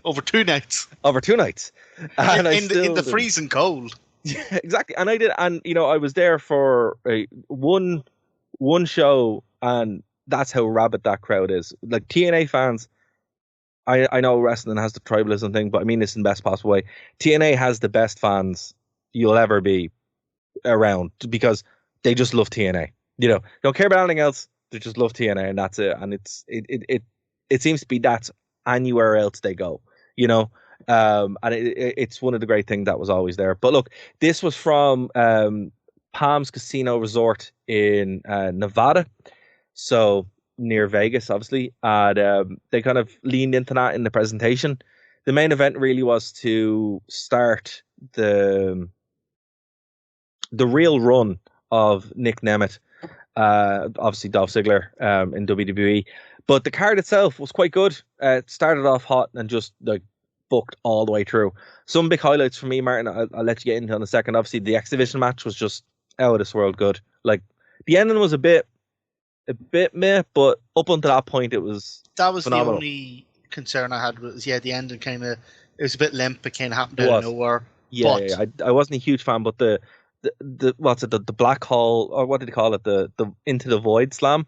Over 2 nights. And in the freezing cold. Yeah, exactly. And I did, and I was there for one show, and that's how rabid that crowd is. Like, TNA fans, I know wrestling has the tribalism thing, but I mean this in the best possible way. TNA has the best fans you'll ever be around, because they just love TNA. Don't care about anything else. They just love TNA, and that's it. And it seems to be that's anywhere else they go, you know. And it's one of the great things that was always there. But look, this was from Palms Casino Resort in Nevada, so near Vegas, obviously. And they kind of leaned into that in the presentation. The main event really was to start the real run of Nick Nemeth, obviously Dolph Ziggler in WWE. But the card itself was quite good. It started off hot and just like booked all the way through. Some big highlights for me, Martin, I'll let you get into in a second. Obviously, the X Division match was just out of this world good. Like, the ending was a bit meh, but up until that point, it was phenomenal. The only concern I had was, the ending kind of, it was a bit limp. It kind of happened out of nowhere. Yeah, I wasn't a huge fan, but the black hole, or what did he call it? The into the void slam.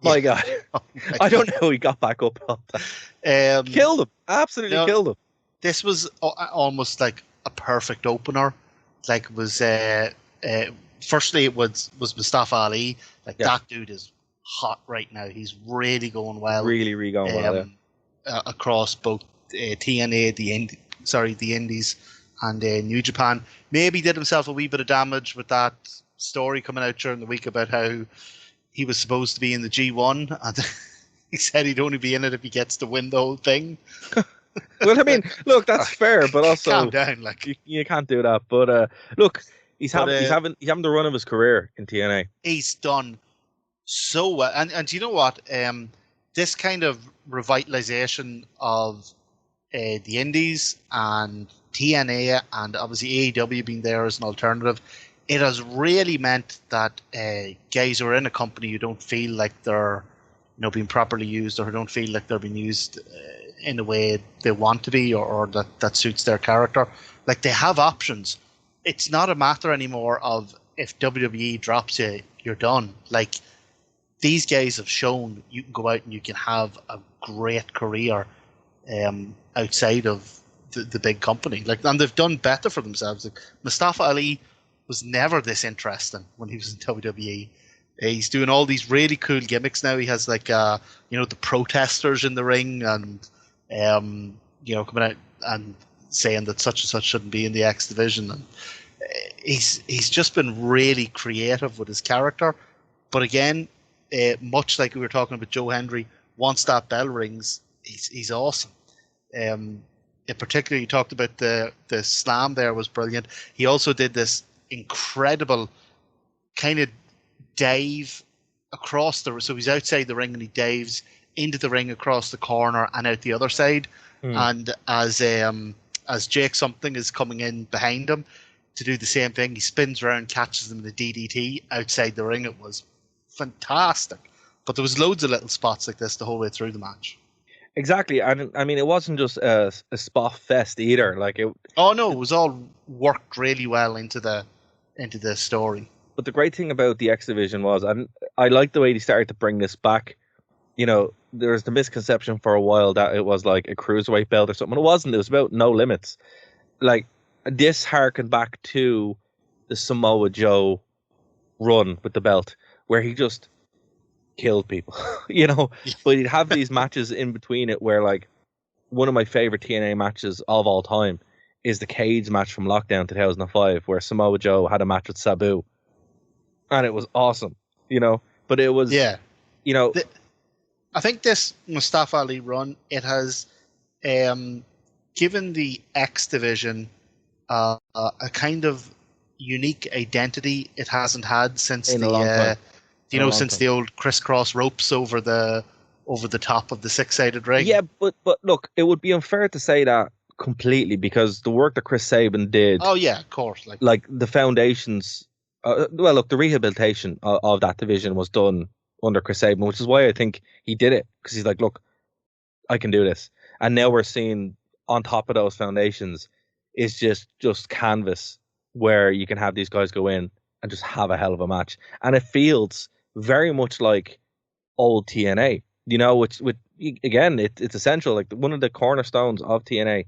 My God. Oh my I don't know how he got back up off that. Killed him. Absolutely killed him. This was almost like a perfect opener. Like, it was, firstly, it was Mustafa Ali. Like, that dude is hot right now. He's really going well. Really going well, across both TNA, the Indies, and New Japan. Maybe did himself a wee bit of damage with that story coming out during the week about how he was supposed to be in the G1, and he said he'd only be in it if he gets to win the whole thing. Well, I mean, look, that's fair, but also calm down, like, you can't do that. But look, he's having the run of his career in TNA. He's done so well, and you know what? This kind of revitalization of the Indies and TNA, and obviously AEW being there as an alternative, it has really meant that guys who are in a company who don't feel like they're being properly used, or who don't feel like they're being used in the way they want to be, or that suits their character, like, they have options. It's not a matter anymore of if WWE drops you, you're done. Like, these guys have shown you can go out and you can have a great career outside of the big company. Like, and they've done better for themselves. Like, Mustafa Ali was never this interesting when he was in WWE. He's doing all these really cool gimmicks now. He has, like, the protesters in the ring, and coming out and saying that such and such shouldn't be in the X Division. And he's just been really creative with his character. But again, much like we were talking about Joe Hendry, once that bell rings, he's awesome. In particular, you talked about the slam there was brilliant. He also did this incredible kind of dive across so he's outside the ring and he dives into the ring across the corner and out the other side. And as Jake something is coming in behind him to do the same thing, he spins around, catches him in the DDT outside the ring. It was fantastic. But there was loads of little spots like this the whole way through the match. Exactly, and I mean, it wasn't just a spot fest either. Like, it was all worked really well into the story. But the great thing about the X Division was, and I like the way they started to bring this back. There was the misconception for a while that it was like a cruiserweight belt or something. It wasn't. It was about no limits. Like, this harkened back to the Samoa Joe run with the belt, where he just killed people, But he'd have these matches in between it where, like, one of my favorite TNA matches of all time is the cage match from Lockdown 2005, where Samoa Joe had a match with Sabu, and it was awesome, But it was, I think this Mustafa Ali run, it has given the X Division a kind of unique identity it hasn't had since since the old crisscross ropes over the top of the six-sided ring. Yeah, but look, it would be unfair to say that completely, because the work that Chris Sabin did. Oh yeah, of course. Like the foundations. The rehabilitation of that division was done under Chris Sabin, which is why I think he did it, because he's like, look, I can do this. And now we're seeing on top of those foundations is just canvas where you can have these guys go in and just have a hell of a match. And it feels very much like old TNA, which again, it's essential. Like, one of the cornerstones of TNA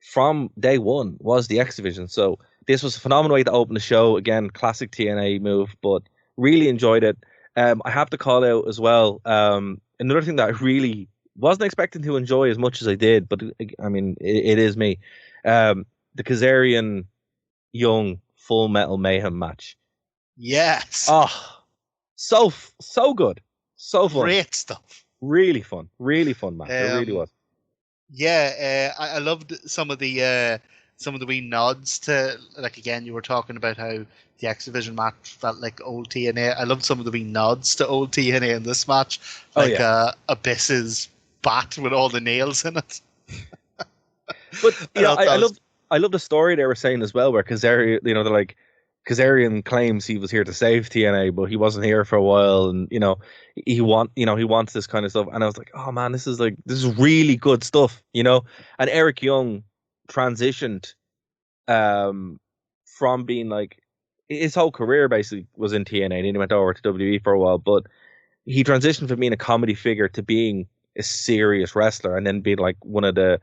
from day one was the X Division. So this was a phenomenal way to open the show. Again, classic TNA move, but really enjoyed it. I have to call out as well. Another thing that I really wasn't expecting to enjoy as much as I did, but I mean, it is me. The Kazarian Young Full Metal Mayhem match. Yes. Oh, so good, so fun, Great stuff. really fun match. It really was. Yeah, I loved some of the wee nods to, like, again, you were talking about how the X Division match felt like old TNA. I loved some of the wee nods to old TNA in this match, like Abyss's bat with all the nails in it. But I love the story they were saying as well, where Kazarian, they're like, Kazarian claims he was here to save TNA, but he wasn't here for a while, and he wants this kind of stuff. And I was like, oh man, this is really good stuff, And Eric Young transitioned from being like, his whole career basically was in TNA, and then he went over to WWE for a while, but he transitioned from being a comedy figure to being a serious wrestler, and then being like one of the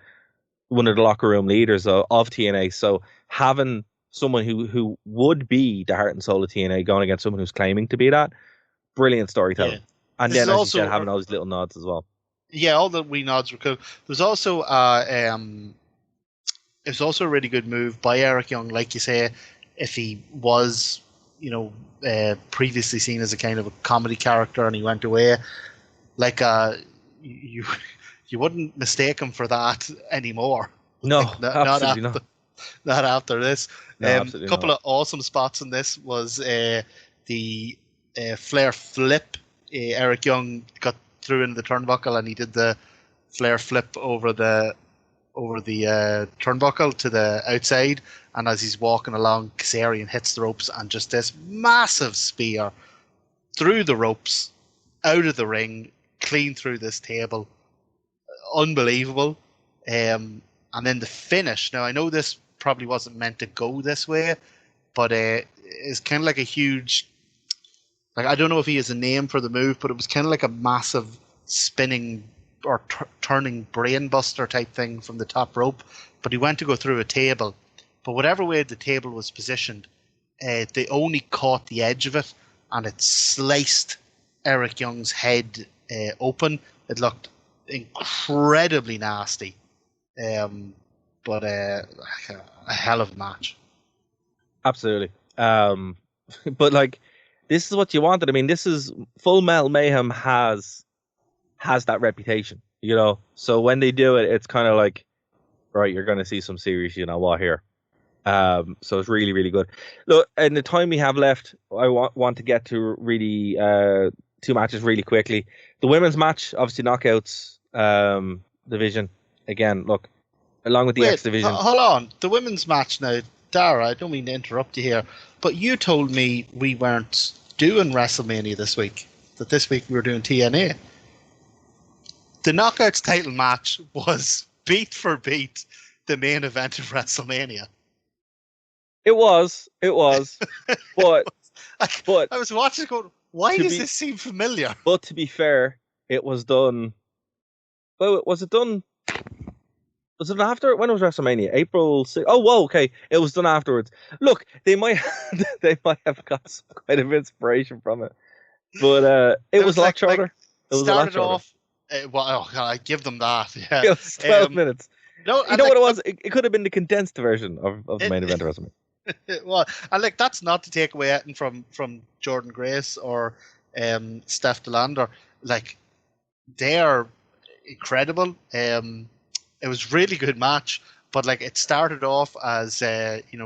locker room leaders of TNA. So having someone who would be the heart and soul of TNA going against someone who's claiming to be that, brilliant storytelling. Yeah. And this then, as you said, having all these little nods as well. Yeah, all the wee nods were cool. There's also it was also a really good move by Eric Young, like you say, if he was, previously seen as a kind of a comedy character and he went away, like you wouldn't mistake him for that anymore. No, like, absolutely not. Not after this. No, A couple of awesome spots in this was the Flair flip. Eric Young got through into the turnbuckle and he did the Flair flip over the turnbuckle to the outside. And as he's walking along, Kazarian hits the ropes and just this massive spear through the ropes, out of the ring, clean through this table. Unbelievable. And then the finish. Now, I know this probably wasn't meant to go this way, but it's kind of like a huge, like, I don't know if he has a name for the move, but it was kind of like a massive spinning or turning brain buster type thing from the top rope. But he went to go through a table, but whatever way the table was positioned, they only caught the edge of it, and it sliced Eric Young's head open. It looked incredibly nasty. But a hell of a match. Absolutely. But like, this is what you wanted. I mean, this is Full Metal Mayhem has that reputation, So when they do it, it's kind of like, right, you're going to see some serious, what here. So it's really, really good. Look, in the time we have left, I want to get to really two matches really quickly. The women's match, obviously knockouts division. Again, look, along with the X division. Hold on. The women's match now, Dara, I don't mean to interrupt you here, but you told me we weren't doing WrestleMania this week, that this week we were doing TNA. The Knockouts title match was beat for beat the main event of WrestleMania. It was. But I was watching going, why does this seem familiar? But to be fair, it was done. Well, was it done? Was it after? When was WrestleMania? April 6th? Oh, whoa, okay. It was done afterwards. Look, they might have got some kind of inspiration from it. But it was a lot shorter. It was started off. I give them that. Yeah. It was 12 minutes. No, you know what it was? It could have been the condensed version of the main event of WrestleMania. Well, and that's not to take away anything from Jordan Grace or Steph DeLander. Like, they are incredible. It was a really good match, but like, it started off as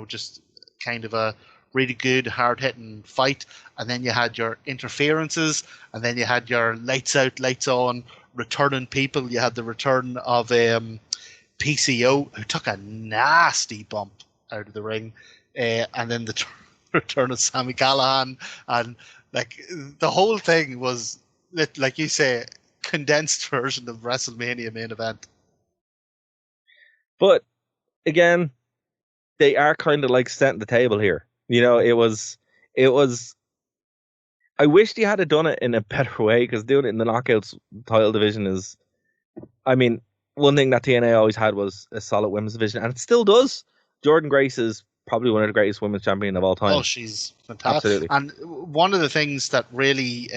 just kind of a really good hard hitting fight, and then you had your interferences, and then you had your lights out, lights on, returning people. You had the return of PCO, who took a nasty bump out of the ring, and then the return of Sami Callihan, and like, the whole thing was, like you say, condensed version of WrestleMania main event. But again, they are kind of like setting the table here. It was. I wish they had done it in a better way, because doing it in the Knockouts title division is, I mean, one thing that TNA always had was a solid women's division, and it still does. Jordan Grace is probably one of the greatest women's champion of all time. Oh, she's fantastic. Absolutely. And one of the things that really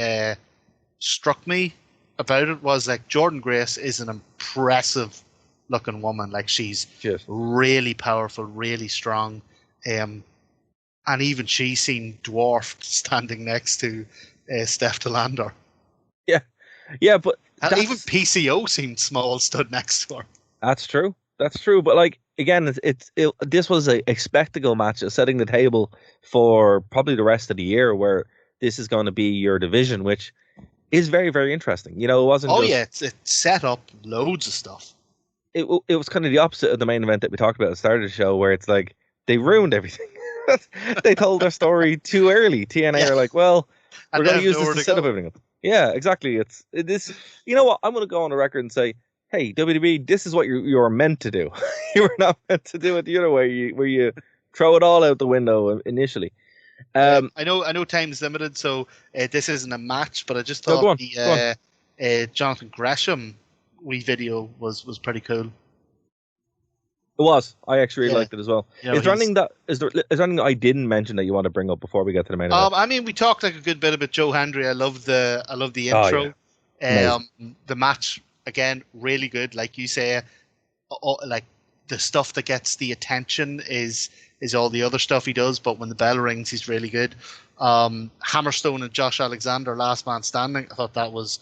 struck me about it was like Jordan Grace is an impressive looking woman. Like she's really powerful, really strong. And even she seemed dwarfed standing next to Steph Delander. Yeah, but even PCO seemed small stood next to her. That's true. But like again, this was a spectacle match, setting the table for probably the rest of the year, where this is going to be your division, which is very, very interesting. You know, it wasn't. Oh yeah, it set up loads of stuff. It was kind of the opposite of the main event that we talked about at the start of the show, where it's like they ruined everything. They told their story too early. TNA are like, well, we're going to use this to set up everything. Yeah, exactly. It's this. You know what? I'm going to go on the record and say, hey, WWE, this is what you're meant to do. You were not meant to do it the other way, where you throw it all out the window initially. I know time's limited, so this isn't a match, but I just thought the Jonathan Gresham video was pretty cool. It was. I actually really liked it as well. You know, is there anything that I didn't mention that you want to bring up before we get to the main event? I mean, we talked like a good bit about Joe Hendry. I love the intro. The match again, really good. Like you say, like the stuff that gets the attention is all the other stuff he does. But when the bell rings, he's really good. Hammerstone and Josh Alexander, last man standing. I thought that was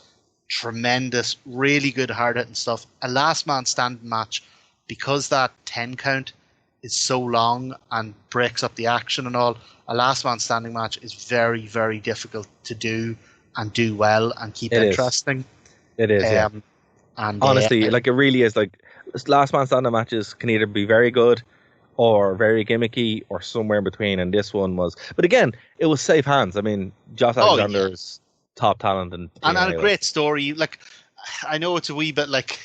tremendous. Really good hard hitting stuff. A last man standing match, because that 10 count is so long and breaks up the action and all. A last man standing match is very, very difficult to do and do well and keep interesting. It is. Yeah. And honestly, like it really is. Like last man standing matches can either be very good or very gimmicky or somewhere in between. And this one was, but again, it was safe hands. I mean, Josh Alexander's top talent and a great story. Like I know it's a wee bit like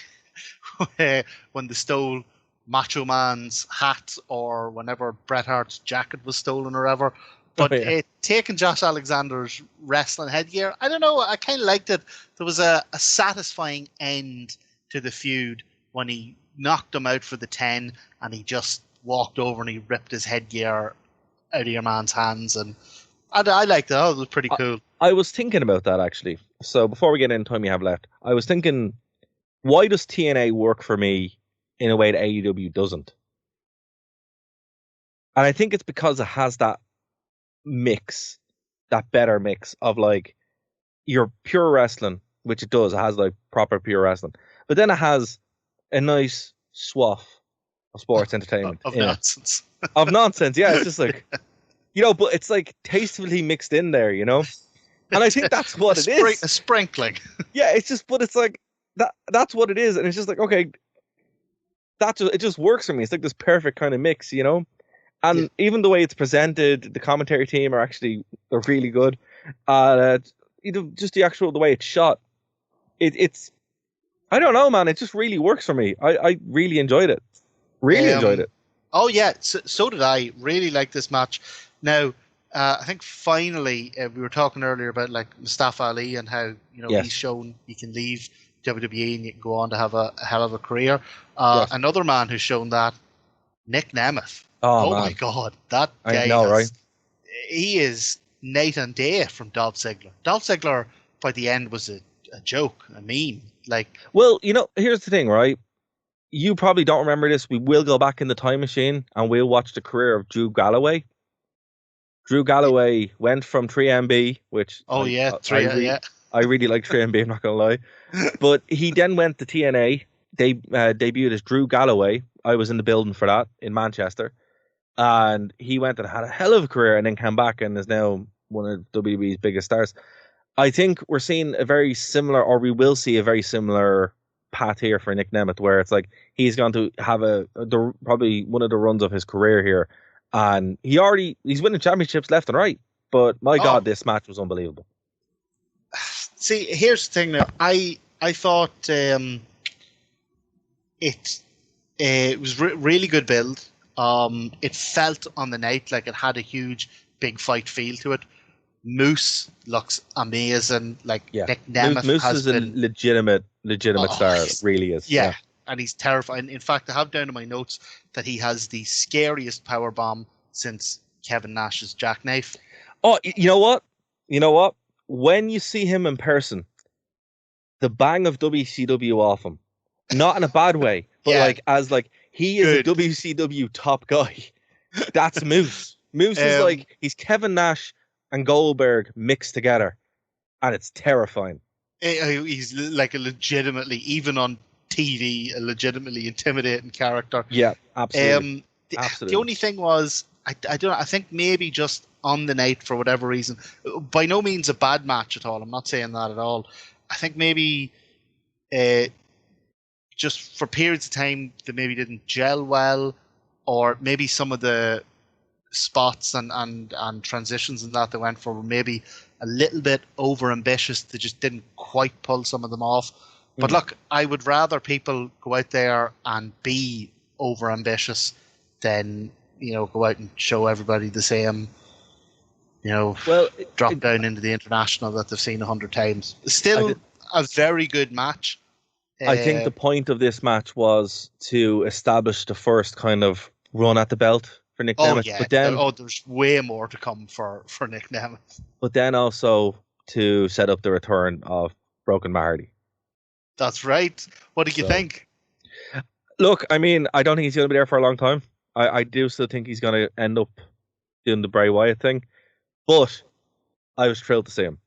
when they stole Macho Man's hat, or whenever Bret Hart's jacket was stolen or whatever. But taking Josh Alexander's wrestling headgear, I don't know, I kind of liked it. There was a satisfying end to the feud when he knocked him out for the 10 and he just walked over and he ripped his headgear out of your man's hands. And I liked it. It was pretty cool. I was thinking about that, actually. So before we get into time we have left, I was thinking, why does TNA work for me in a way that AEW doesn't? And I think it's because it has that mix, that better mix of like your pure wrestling, which it does. It has like proper pure wrestling, but then it has a nice swath of sports entertainment of nonsense. Of nonsense. Yeah, it's just like, you know, but it's like tastefully mixed in there, you know. And I think that's what it is. A sprinkling. Yeah, it's just, but it's like that's what it is, and it's just like, okay, it just works for me. It's like this perfect kind of mix, you know. And even the way it's presented, the commentary team they're really good. You know, just the way it's shot, it's I don't know, man. It just really works for me. I really enjoyed it. Enjoyed it. Oh yeah, so did I. Really like this match. Now, I think finally we were talking earlier about like Mustafa Ali and how he's shown he can leave WWE and you can go on to have a hell of a career. Another man who's shown that, Nick Nemeth. Oh my God, that guy! I know, right? He is night and day from Dolph Ziggler. Dolph Ziggler by the end was a joke, a meme. Like, well, here's the thing, right? You probably don't remember this. We will go back in the time machine and we'll watch the career of Drew Galloway. Drew Galloway went from 3MB, which I really like 3MB. I'm not gonna lie, but he then went to TNA. They debuted as Drew Galloway. I was in the building for that in Manchester. And he went and had a hell of a career and then came back and is now one of WWE's biggest stars. I think we're seeing we will see a very similar path here for Nick Nemeth, where it's like he's going to have probably one of the runs of his career here. And he's winning championships left and right. But my God, this match was unbelievable. See, here's the thing now. I thought it was really good build. It felt on the night like it had a huge big fight feel to it. Moose looks amazing. Like Nick Nemeth Moose is a legitimate star. It really is. And he's terrifying. In fact, I have down in my notes that he has the scariest powerbomb since Kevin Nash's jackknife. Oh, you know what? You know what? When you see him in person, the bang of WCW off him, not in a bad way, but Yeah. he is Good. a WCW top guy. That's Moose. Moose is like, he's Kevin Nash and Goldberg mixed together, and it's terrifying. He's like a legitimately, even on TV, a legitimately intimidating character. Yeah, absolutely. Absolutely. The only thing was, I don't know, I think maybe just on the night, for whatever reason, by no means a bad match at all. I'm not saying that at all. I think maybe just for periods of time that maybe didn't gel well, or maybe some of the spots and transitions and that they went for were maybe a little bit over ambitious. They just didn't quite pull some of them off. But look, I would rather people go out there and be over ambitious than, go out and show everybody the same, drop down into the international that they've seen 100 times. Still a very good match. I think the point of this match was to establish the first kind of run at the belt for Nick Nemeth. Yeah. But then, there's way more to come for Nick Nemeth. But then also to set up the return of Broken Matt Hardy. That's right. What did you think? Look, I mean, I don't think he's going to be there for a long time. I do still think he's going to end up doing the Bray Wyatt thing. But I was thrilled to see him.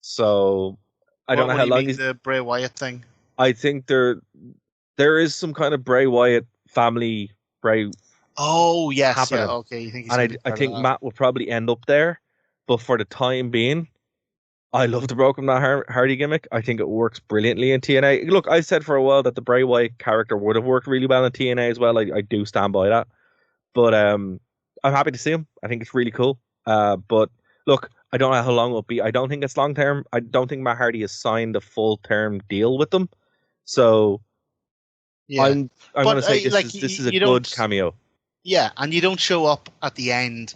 So I don't know how long he's... the Bray Wyatt thing? I think there is some kind of Bray Wyatt family Bray... Oh, yes. happening. Yeah, okay. You think he's and I think Matt will probably end up there. But for the time being, I love the Broken Matt Hardy gimmick. I think it works brilliantly in TNA. Look, I said for a while that the Bray Wyatt character would have worked really well in TNA as well. I do stand by that. But I'm happy to see him. I think it's really cool. But look, I don't know how long it'll be. I don't think it's long term. I don't think Matt Hardy has signed a full term deal with them. So yeah. I'm going to say this is a good cameo. Yeah, and you don't show up at the end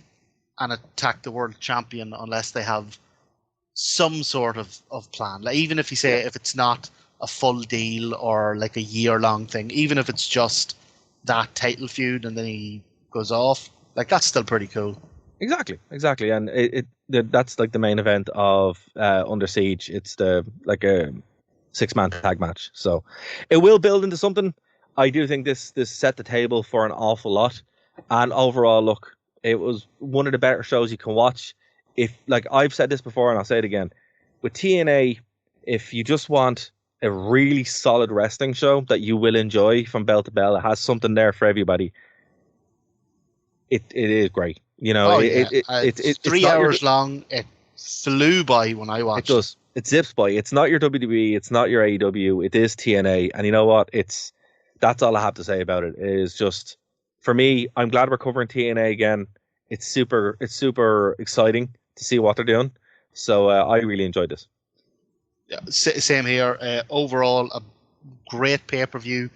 and attack the world champion unless they have some sort of plan. Like, even if you say if it's not a full deal or like a year-long thing, even if it's just that title feud and then he goes off, like, that's still pretty cool. Exactly, and that's like the main event of Under Siege. It's a 6-man tag match, so it will build into something. I do think this set the table for an awful lot, and overall, look, it was one of the better shows you can watch. If, like I've said this before and I'll say it again, with TNA, if you just want a really solid wrestling show that you will enjoy from bell to bell, it has something there for everybody. It is great. It's 3 hours long. It flew by when I watched. It does. It zips by. It's not your WWE. It's not your AEW. It is TNA. And you know what? That's all I have to say about it. It is just, for me, I'm glad we're covering TNA again. It's super exciting to see what they're doing. So I really enjoyed this. Yeah, same here. Overall, a great pay-per-view.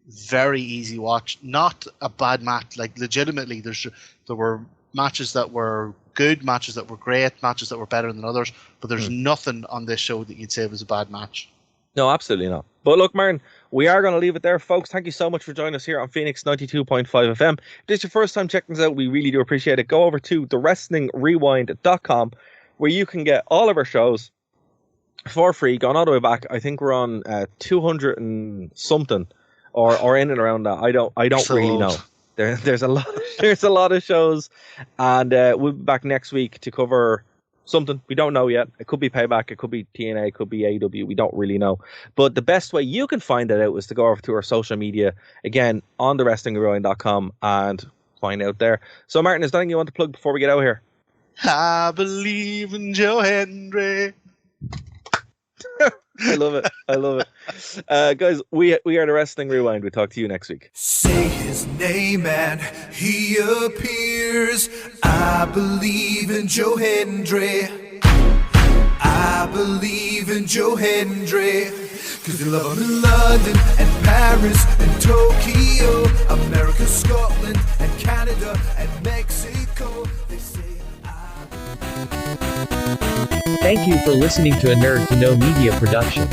Very easy watch. Not a bad match. Like, legitimately, there were matches that were good, matches that were great, matches that were better than others. But there's nothing on this show that you'd say was a bad match. No, absolutely not. But look, Martin, we are going to leave it there, folks. Thank you so much for joining us here on Phoenix 92.5 FM. If this is your first time checking us out, we really do appreciate it. Go over to thewrestlingrewind.com, where you can get all of our shows for free, going all the way back. I think we're on 200 and something, or in and around that. I don't really know. There's a lot of shows, and we'll be back next week to cover something. We don't know yet. It could be Payback, it could be TNA, it could be AEW. We don't really know. But the best way you can find that out is to go over to our social media, again, on thewrestlingrewind.com, and find out there. So, Martin, is there anything you want to plug before we get out here? I believe in Joe Hendry. I love it. Guys, we are the Wrestling Rewind. We'll talk to you next week. Say his name and he appears. I believe in Joe Hendry. I believe in Joe Hendry. Cause they love him in London and Paris and Tokyo, America, Scotland and Canada and Mexico. They say Thank you for listening to a Nerd to Know Media production.